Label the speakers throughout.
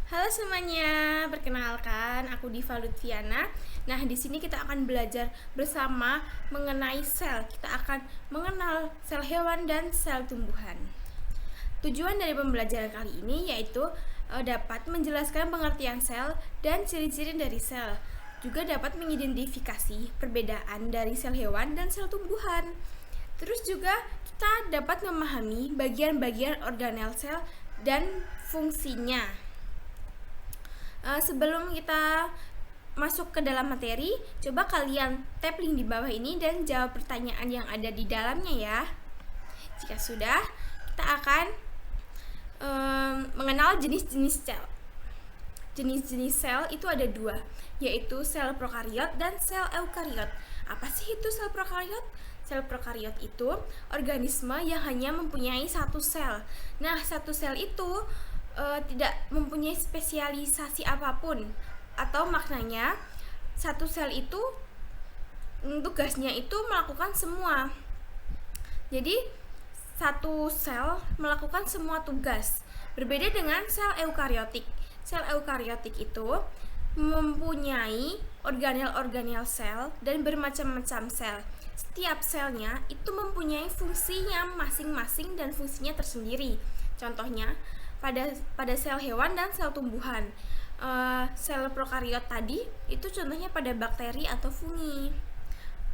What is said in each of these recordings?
Speaker 1: Halo semuanya, perkenalkan aku Diva Lutfiana. Nah, di sini kita akan belajar bersama mengenai sel. Kita akan mengenal sel hewan dan sel tumbuhan. Tujuan dari pembelajaran kali ini yaitu dapat menjelaskan pengertian sel dan ciri-ciri dari sel. Juga dapat mengidentifikasi perbedaan dari sel hewan dan sel tumbuhan. Terus juga kita dapat memahami bagian-bagian organel sel dan fungsinya. Sebelum kita masuk ke dalam materi, coba kalian tap link di bawah ini dan jawab pertanyaan yang ada di dalamnya ya. Jika sudah, kita akan mengenal jenis-jenis sel. Jenis-jenis sel itu ada dua, yaitu sel prokariot dan sel eukariot. Apa sih itu sel prokariot? Sel prokariot itu organisme yang hanya mempunyai satu sel. Nah, satu sel itu tidak mempunyai spesialisasi apapun, atau maknanya satu sel itu tugasnya itu melakukan semua. Jadi satu sel melakukan semua tugas. Berbeda dengan sel eukariotik. Sel eukariotik itu mempunyai organel-organel sel dan bermacam-macam sel. Setiap selnya itu mempunyai fungsinya masing-masing dan fungsinya tersendiri. Contohnya pada sel hewan dan sel tumbuhan. Sel prokariot tadi itu contohnya pada bakteri atau fungi.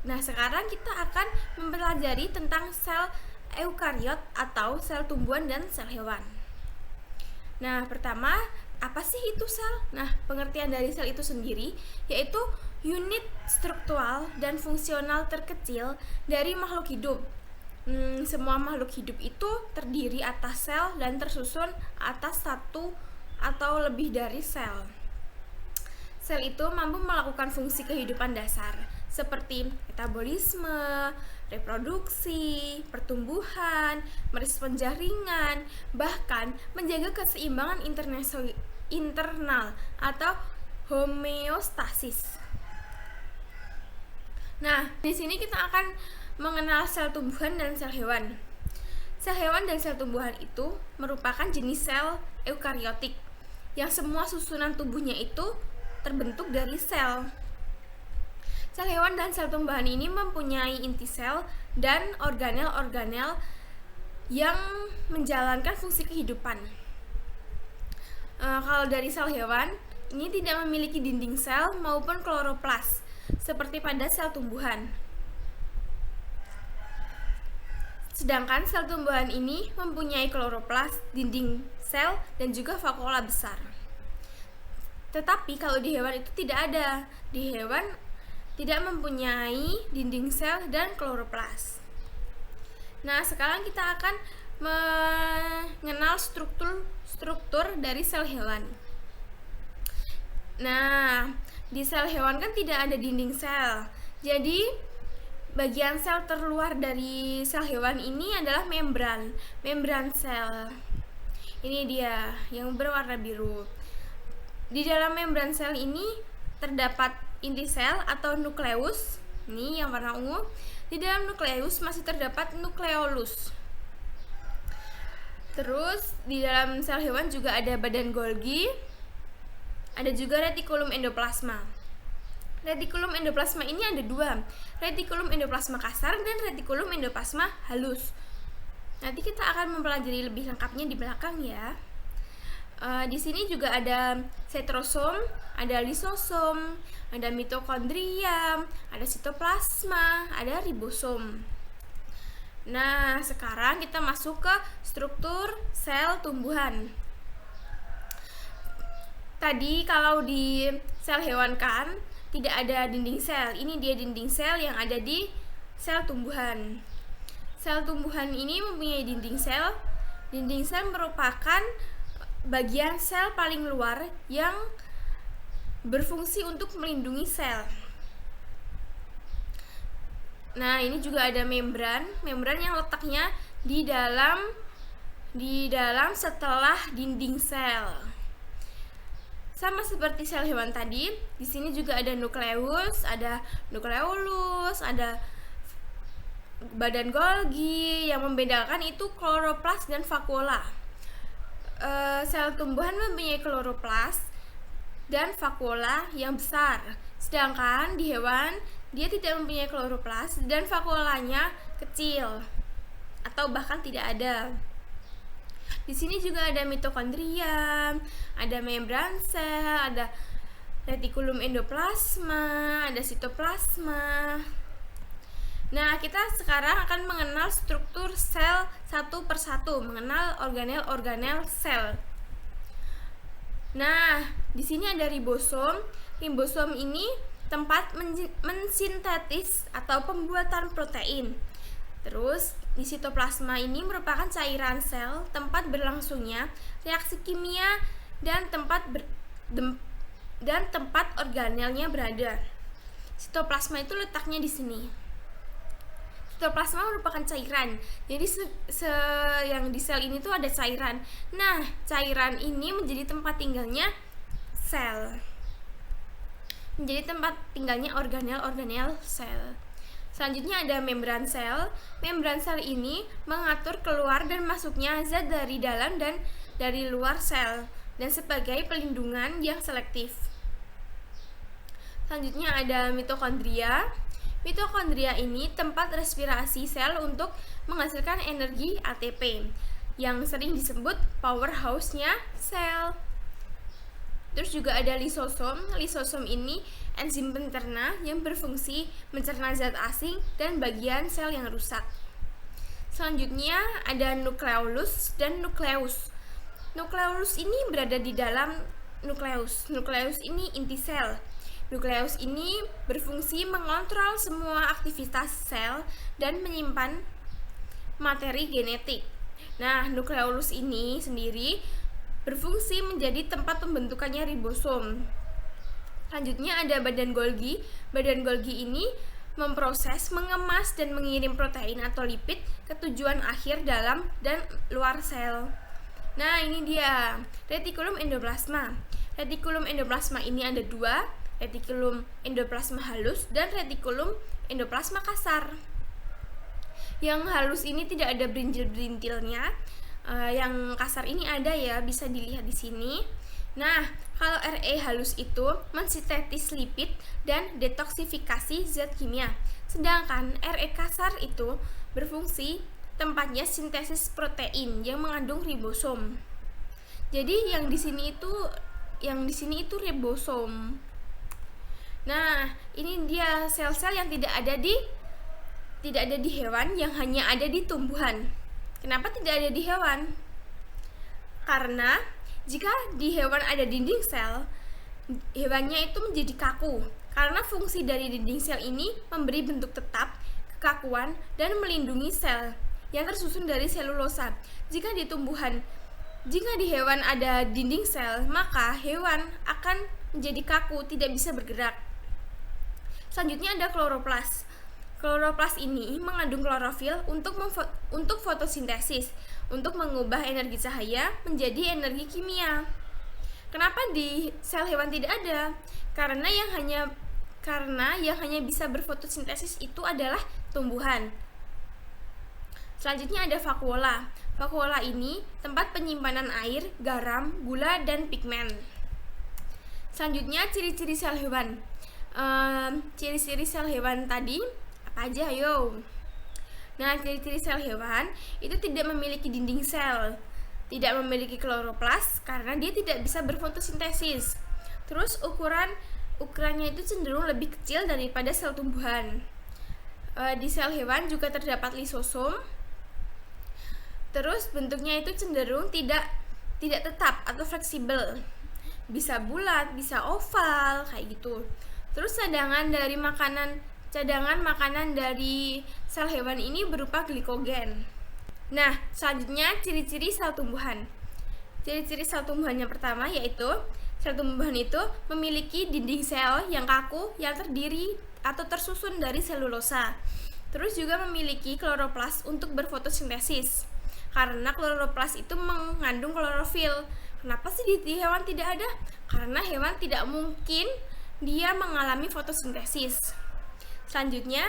Speaker 1: Nah, sekarang kita akan mempelajari tentang sel eukariot atau sel tumbuhan dan sel hewan. Nah, pertama, apa sih itu sel? Nah, pengertian dari sel itu sendiri yaitu unit struktural dan fungsional terkecil dari makhluk hidup. Semua makhluk hidup itu terdiri atas sel dan tersusun atas satu atau lebih dari sel. Sel itu mampu melakukan fungsi kehidupan dasar seperti metabolisme, reproduksi, pertumbuhan, merespon jaringan, bahkan menjaga keseimbangan internal atau homeostasis. Nah, di sini kita akan mengenal sel tumbuhan dan sel hewan. Sel hewan dan sel tumbuhan itu merupakan jenis sel eukariotik yang semua susunan tubuhnya itu terbentuk dari sel. Sel hewan dan sel tumbuhan ini mempunyai inti sel dan organel-organel yang menjalankan fungsi kehidupan. Kalau dari sel hewan, ini tidak memiliki dinding sel maupun kloroplas seperti pada sel tumbuhan. Sedangkan sel tumbuhan ini mempunyai kloroplas, dinding sel, dan juga vakuola besar. Tetapi kalau di hewan itu tidak ada. Di hewan tidak mempunyai dinding sel dan kloroplas. Nah, sekarang kita akan mengenal struktur dari sel hewan. Nah, di sel hewan kan tidak ada dinding sel. Jadi bagian sel terluar dari sel hewan ini adalah membran sel. Ini dia yang berwarna biru. Di dalam membran sel ini terdapat inti sel atau nukleus. Ini yang warna ungu. Di dalam nukleus masih terdapat nukleolus. Terus di dalam sel hewan juga ada badan Golgi. Ada juga retikulum endoplasma. Retikulum endoplasma ini ada dua, retikulum endoplasma kasar dan retikulum endoplasma halus. Nanti kita akan mempelajari lebih lengkapnya di belakang ya. Di sini juga ada setrosom, ada lisosom, ada mitokondria, ada sitoplasma, ada ribosom. Nah, sekarang kita masuk ke struktur sel tumbuhan. Tadi kalau di sel hewan kan tidak ada dinding sel. Ini dia dinding sel yang ada di sel tumbuhan. Sel tumbuhan ini mempunyai dinding sel. Dinding sel merupakan bagian sel paling luar yang berfungsi untuk melindungi sel. Nah, ini juga ada membran yang letaknya di dalam setelah dinding sel. Sama seperti sel hewan tadi, di sini juga ada nukleus, ada nukleolus, ada badan Golgi. Yang membedakan itu kloroplas dan vakuola. sel tumbuhan mempunyai kloroplas dan vakuola yang besar. Sedangkan di hewan dia tidak mempunyai kloroplas dan vakuolanya kecil atau bahkan tidak ada. Di sini juga ada mitokondria, ada membran sel, ada retikulum endoplasma, ada sitoplasma. Nah, kita sekarang akan mengenal struktur sel satu persatu, mengenal organel-organel sel. Nah, di sini ada ribosom. Ribosom ini tempat mensintetis atau pembuatan protein. Terus, di sitoplasma ini merupakan cairan sel, tempat berlangsungnya reaksi kimia dan tempat organelnya berada. Sitoplasma itu letaknya di sini. Sitoplasma merupakan cairan. Jadi yang di sel ini tuh ada cairan. Nah, cairan ini menjadi tempat tinggalnya sel. Menjadi tempat tinggalnya organel-organel sel. Selanjutnya ada membran sel. Membran sel ini mengatur keluar dan masuknya zat dari dalam dan dari luar sel dan sebagai pelindungan yang selektif. Selanjutnya ada mitokondria. Mitokondria ini tempat respirasi sel untuk menghasilkan energi ATP yang sering disebut powerhouse-nya sel. Terus juga ada lisosom. Lisosom ini enzim pencerna yang berfungsi mencerna zat asing dan bagian sel yang rusak. Selanjutnya ada nukleolus dan nukleus. Nukleolus ini berada di dalam nukleus. Nukleus ini inti sel. Nukleus ini berfungsi mengontrol semua aktivitas sel dan menyimpan materi genetik. Nah, nukleolus ini sendiri berfungsi menjadi tempat pembentukannya ribosom. Selanjutnya ada badan Golgi. Badan Golgi ini memproses, mengemas, dan mengirim protein atau lipid ke tujuan akhir dalam dan luar sel. Nah, ini dia retikulum endoplasma. Retikulum endoplasma ini ada dua, retikulum endoplasma halus dan retikulum endoplasma kasar. Yang halus ini tidak ada berintil-berintilnya, yang kasar ini ada ya, bisa dilihat di sini. Nah, kalau RE halus itu mensintetis lipid dan detoksifikasi zat kimia, sedangkan RE kasar itu berfungsi tempatnya sintesis protein yang mengandung ribosom. Jadi yang di sini itu ribosom. Nah, ini dia sel-sel yang tidak ada di hewan, yang hanya ada di tumbuhan. Kenapa tidak ada di hewan? Karena jika di hewan ada dinding sel, hewannya itu menjadi kaku. Karena fungsi dari dinding sel ini memberi bentuk tetap, kekakuan, dan melindungi sel yang tersusun dari selulosa. Jika di hewan ada dinding sel, maka hewan akan menjadi kaku, tidak bisa bergerak. Selanjutnya ada kloroplas. Kloroplas ini mengandung klorofil untuk fotosintesis, untuk mengubah energi cahaya menjadi energi kimia. Kenapa di sel hewan tidak ada? Karena yang hanya bisa berfotosintesis itu adalah tumbuhan. Selanjutnya ada vakuola. Vakuola ini tempat penyimpanan air, garam, gula, dan pigmen. Selanjutnya ciri-ciri sel hewan. Ciri-ciri sel hewan tadi apa aja, ayo? Nah, ciri-ciri sel hewan itu tidak memiliki dinding sel, tidak memiliki kloroplas karena dia tidak bisa berfotosintesis. Terus ukurannya itu cenderung lebih kecil daripada sel tumbuhan. Di sel hewan juga terdapat lisosom. Terus bentuknya itu cenderung tidak tetap atau fleksibel. Bisa bulat, bisa oval, kayak gitu. Terus cadangan makanan dari sel hewan ini berupa glikogen. Nah, selanjutnya ciri-ciri sel tumbuhan. Ciri-ciri sel tumbuhan yang pertama yaitu sel tumbuhan itu memiliki dinding sel yang kaku yang terdiri atau tersusun dari selulosa. Terus juga memiliki kloroplas untuk berfotosintesis. Karena kloroplas itu mengandung klorofil. Kenapa sih di hewan tidak ada? Karena hewan tidak mungkin dia mengalami fotosintesis. Selanjutnya,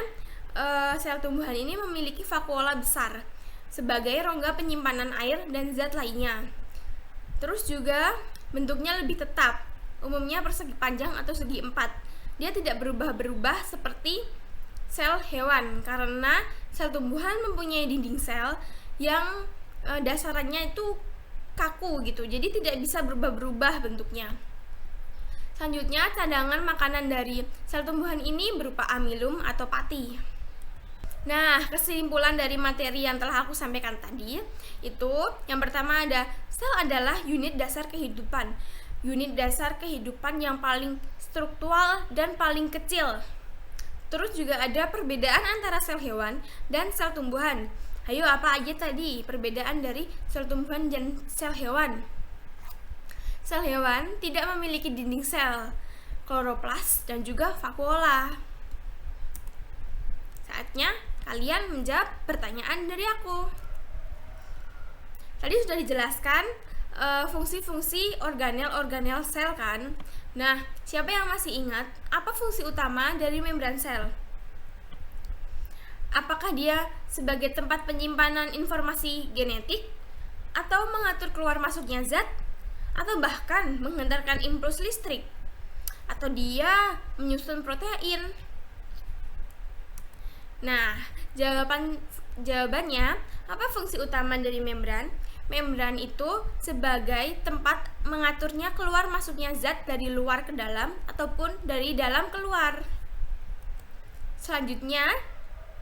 Speaker 1: sel tumbuhan ini memiliki vakuola besar sebagai rongga penyimpanan air dan zat lainnya. Terus juga bentuknya lebih tetap, umumnya persegi panjang atau segi empat. Dia tidak berubah-berubah seperti sel hewan, karena sel tumbuhan mempunyai dinding sel yang dasarannya itu kaku gitu, jadi tidak bisa berubah-berubah bentuknya. Selanjutnya, cadangan makanan dari sel tumbuhan ini berupa amilum atau pati. Nah, kesimpulan dari materi yang telah aku sampaikan tadi itu, yang pertama ada sel adalah unit dasar kehidupan. Unit dasar kehidupan yang paling struktural dan paling kecil. Terus juga ada perbedaan antara sel hewan dan sel tumbuhan. Ayo, apa aja tadi perbedaan dari sel tumbuhan dan sel hewan? Sel hewan tidak memiliki dinding sel, kloroplas, dan juga vakuola. Saatnya kalian menjawab pertanyaan dari aku. Tadi sudah dijelaskan fungsi-fungsi organel-organel sel kan? Nah, siapa yang masih ingat apa fungsi utama dari membran sel? Apakah dia sebagai tempat penyimpanan informasi genetik, atau mengatur keluar masuknya zat, atau bahkan menghantarkan impuls listrik, atau dia menyusun protein? Nah, jawabannya, apa fungsi utama dari membran? Membran itu sebagai tempat mengaturnya keluar masuknya zat dari luar ke dalam ataupun dari dalam keluar. Selanjutnya,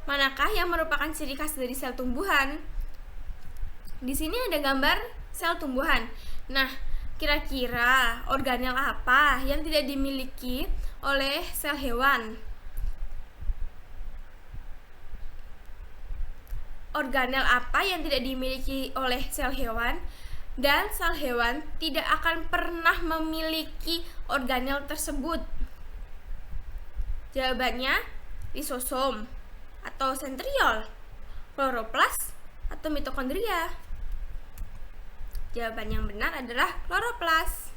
Speaker 1: manakah yang merupakan ciri khas dari sel tumbuhan? Di sini ada gambar sel tumbuhan. Nah, kira-kira organel apa yang tidak dimiliki oleh sel hewan? Organel apa yang tidak dimiliki oleh sel hewan, dan sel hewan tidak akan pernah memiliki organel tersebut? Jawabannya, lisosom atau sentriol, kloroplas atau mitokondria. Jawaban yang benar adalah kloroplas.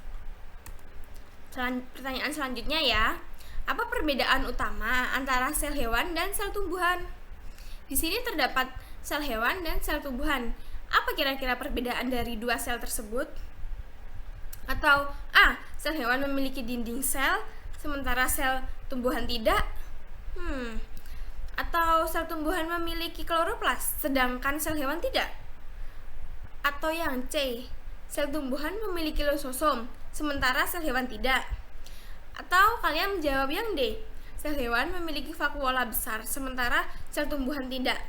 Speaker 1: Pertanyaan selanjutnya ya, apa perbedaan utama antara sel hewan dan sel tumbuhan? Di sini terdapat sel hewan dan sel tumbuhan. Apa kira-kira perbedaan dari dua sel tersebut? Atau A, sel hewan memiliki dinding sel, sementara sel tumbuhan tidak? Atau sel tumbuhan memiliki kloroplas, sedangkan sel hewan tidak? Atau yang C, sel tumbuhan memiliki lisosom, sementara sel hewan tidak? Atau kalian menjawab yang D, sel hewan memiliki vakuola besar, sementara sel tumbuhan tidak?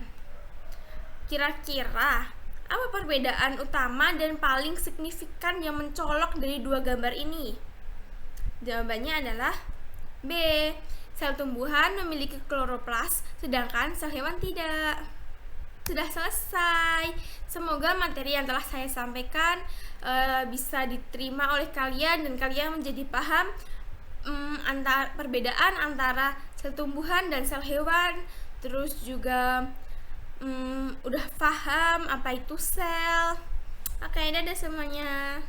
Speaker 1: Kira-kira apa perbedaan utama dan paling signifikan yang mencolok dari dua gambar ini? Jawabannya adalah B, sel tumbuhan memiliki kloroplas, sedangkan sel hewan tidak. Sudah selesai. Semoga materi yang telah saya sampaikan bisa diterima oleh kalian dan kalian menjadi paham perbedaan antara sel tumbuhan dan sel hewan. Terus juga udah paham apa itu sel. Oke, dadah semuanya.